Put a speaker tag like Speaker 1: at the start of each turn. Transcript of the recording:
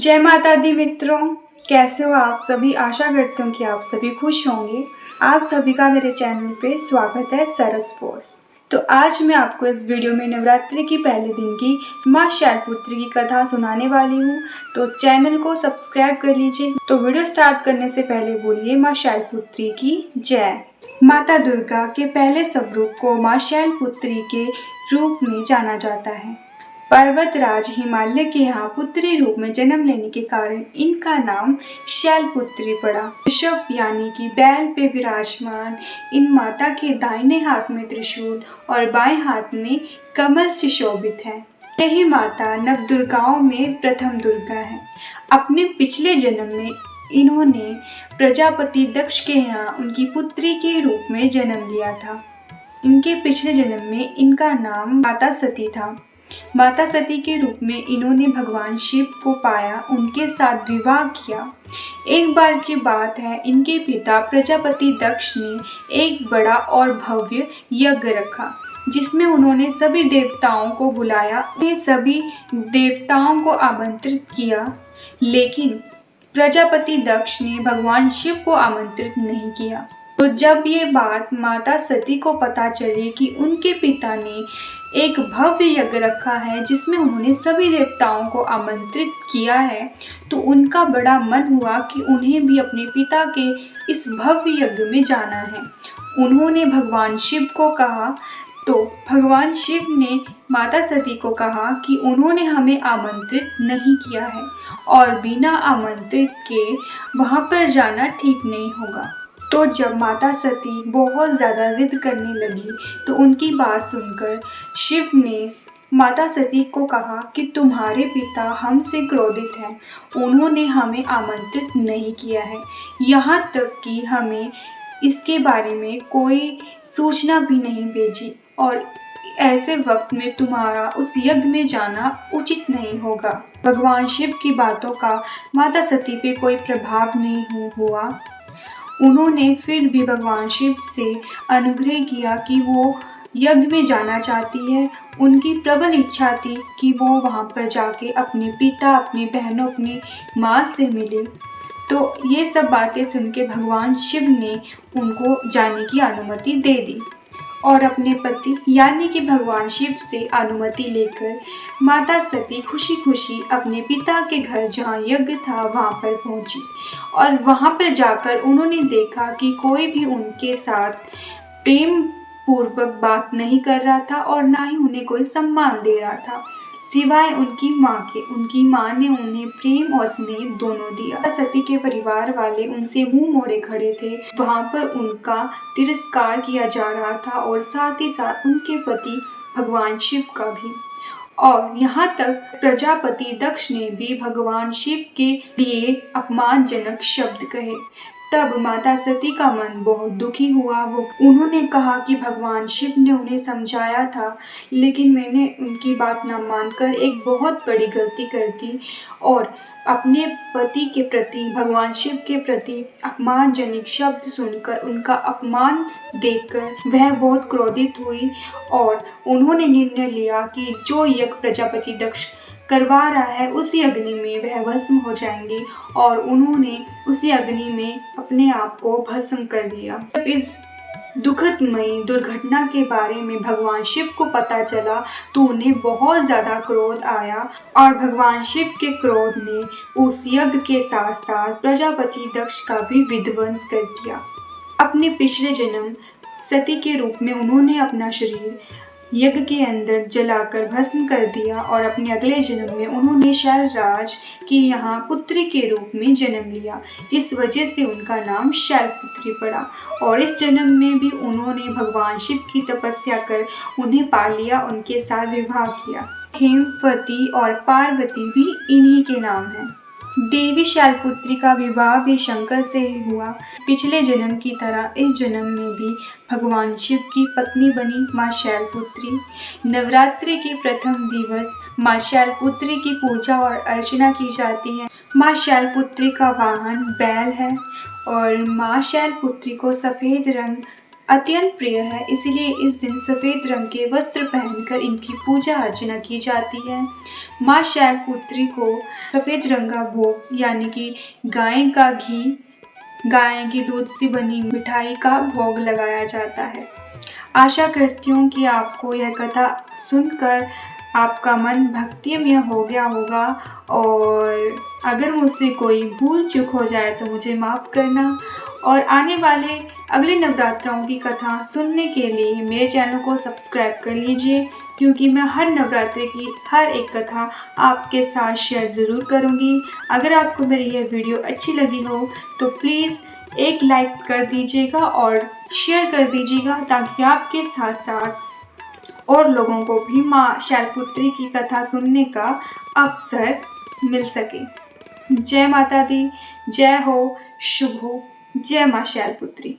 Speaker 1: जय माता दी मित्रों, कैसे हो आप सभी। आशा करती हूँ कि आप सभी खुश होंगे। आप सभी का मेरे चैनल पे स्वागत है सरस बोस। तो आज मैं आपको इस वीडियो में नवरात्रि की पहले दिन की माँ शैलपुत्री की कथा सुनाने वाली हूँ। तो चैनल को सब्सक्राइब कर लीजिए। तो वीडियो स्टार्ट करने से पहले बोलिए माँ शैलपुत्री की जय। माता दुर्गा के पहले स्वरूप को माँ शैलपुत्री के रूप में जाना जाता है। पर्वतराज हिमालय के यहाँ पुत्री रूप में जन्म लेने के कारण इनका नाम शैलपुत्री पड़ा। ऋषभ यानी कि बैल पे विराजमान इन माता के दाहिने हाथ में त्रिशूल और बाएं हाथ में कमल सुशोभित है। यही माता नव दुर्गाओं में प्रथम दुर्गा है। अपने पिछले जन्म में इन्होंने प्रजापति दक्ष के यहाँ उनकी पुत्री के रूप में जन्म लिया था। इनके पिछले जन्म में इनका नाम माता सती था। माता सती के रूप में इन्होंने भगवान शिव को पाया, उनके साथ विवाह किया। एक बार की बात है, इनके पिता प्रजापति दक्ष ने एक बड़ा और भव्य यज्ञ रखा जिसमें उन्होंने सभी देवताओं को बुलाया। उन्हें सभी देवताओं को आमंत्रित किया, लेकिन प्रजापति दक्ष ने भगवान शिव को आमंत्रित नहीं किया। तो जब ये बात माता सती को पता चली कि उनके पिता ने एक भव्य यज्ञ रखा है जिसमें उन्होंने सभी देवताओं को आमंत्रित किया है, तो उनका बड़ा मन हुआ कि उन्हें भी अपने पिता के इस भव्य यज्ञ में जाना है। उन्होंने भगवान शिव को कहा, तो भगवान शिव ने माता सती को कहा कि उन्होंने हमें आमंत्रित नहीं किया है और बिना आमंत्रित के वहाँ पर जाना ठीक नहीं होगा। तो जब माता सती बहुत ज़्यादा जिद करने लगी तो उनकी बात सुनकर शिव ने माता सती को कहा कि तुम्हारे पिता हमसे क्रोधित हैं, उन्होंने हमें आमंत्रित नहीं किया है, यहाँ तक कि हमें इसके बारे में कोई सूचना भी नहीं भेजी और ऐसे वक्त में तुम्हारा उस यज्ञ में जाना उचित नहीं होगा। भगवान शिव की बातों का माता सती पे कोई प्रभाव नहीं हुआ। उन्होंने फिर भी भगवान शिव से अनुग्रह किया कि वो यज्ञ में जाना चाहती है। उनकी प्रबल इच्छा थी कि वो वहाँ पर जाके अपने पिता, अपनी बहनों, अपनी माँ से मिले। तो ये सब बातें सुन के भगवान शिव ने उनको जाने की अनुमति दे दी और अपने पति यानी कि भगवान शिव से अनुमति लेकर माता सती खुशी खुशी अपने पिता के घर जहाँ यज्ञ था वहाँ पर पहुँची। और वहाँ पर जाकर उन्होंने देखा कि कोई भी उनके साथ प्रेम पूर्वक बात नहीं कर रहा था और ना ही उन्हें कोई सम्मान दे रहा था, सिवाय उनकी माँ के। उनकी माँ ने उन्हें प्रेम और स्नेह दोनों दिया। सती के परिवार वाले उनसे मुंह मोड़े खड़े थे। वहाँ पर उनका तिरस्कार किया जा रहा था और साथ ही साथ उनके पति भगवान शिव का भी। और यहाँ तक प्रजापति दक्ष ने भी भगवान शिव के लिए अपमानजनक शब्द कहे। तब माता सती का मन बहुत दुखी हुआ। उन्होंने कहा कि भगवान शिव ने उन्हें समझाया था, लेकिन मैंने उनकी बात न मानकर एक बहुत बड़ी गलती कर दी और अपने पति के प्रति, भगवान शिव के प्रति अपमानजनक शब्द सुनकर, उनका अपमान देखकर वह बहुत क्रोधित हुई और उन्होंने निर्णय लिया कि जो यज्ञ प्रजापति दक्ष करवा रहा है उसी अग्नि में वह भस्म हो जाएंगे और उन्होंने उसी अग्नि में अपने आप को भस्म कर दिया। इस दुखदमयी दुर्घटना के बारे में भगवान शिव को पता चला तो उन्हें बहुत ज़्यादा क्रोध आया और भगवान शिव के क्रोध ने उस यज्ञ के साथ साथ प्रजापति दक्ष का भी विध्वंस कर दिया। अपने पिछले जन्म सती के रूप में उन्होंने अपना शरीर यज्ञ के अंदर जलाकर भस्म कर दिया और अपने अगले जन्म में उन्होंने शैलराज की यहाँ पुत्री के रूप में जन्म लिया, जिस वजह से उनका नाम शैलपुत्री पड़ा। और इस जन्म में भी उन्होंने भगवान शिव की तपस्या कर उन्हें पा लिया, उनके साथ विवाह किया। हेमवती और पार्वती भी इन्हीं के नाम हैं। देवी शैलपुत्री का विवाह भी शंकर से ही हुआ। पिछले जन्म की तरह इस जन्म में भी भगवान शिव की पत्नी बनी माँ शैलपुत्री। नवरात्रि के प्रथम दिवस माँ शैलपुत्री की पूजा और अर्चना की जाती है। माँ शैलपुत्री का वाहन बैल है और माँ शैलपुत्री को सफ़ेद रंग अत्यंत प्रिय है, इसलिए इस दिन सफ़ेद रंग के वस्त्र पहनकर इनकी पूजा अर्चना की जाती है। माँ शैलपुत्री को सफ़ेद रंग का भोग यानी कि गाय का घी, गाय के दूध से बनी मिठाई का भोग लगाया जाता है। आशा करती हूँ कि आपको यह कथा सुनकर आपका मन भक्तिमय हो गया होगा, और अगर मुझसे कोई भूल चूक हो जाए तो मुझे माफ़ करना। और आने वाले अगले नवरात्रों की कथा सुनने के लिए मेरे चैनल को सब्सक्राइब कर लीजिए, क्योंकि मैं हर नवरात्रि की हर एक कथा आपके साथ शेयर ज़रूर करूँगी। अगर आपको मेरी यह वीडियो अच्छी लगी हो तो प्लीज़ एक लाइक कर दीजिएगा और शेयर कर दीजिएगा, ताकि आपके साथ साथ और लोगों को भी माँ शैलपुत्री की कथा सुनने का अवसर मिल सके। जय माता दी, जय हो, शुभ हो, जय माँ शैलपुत्री।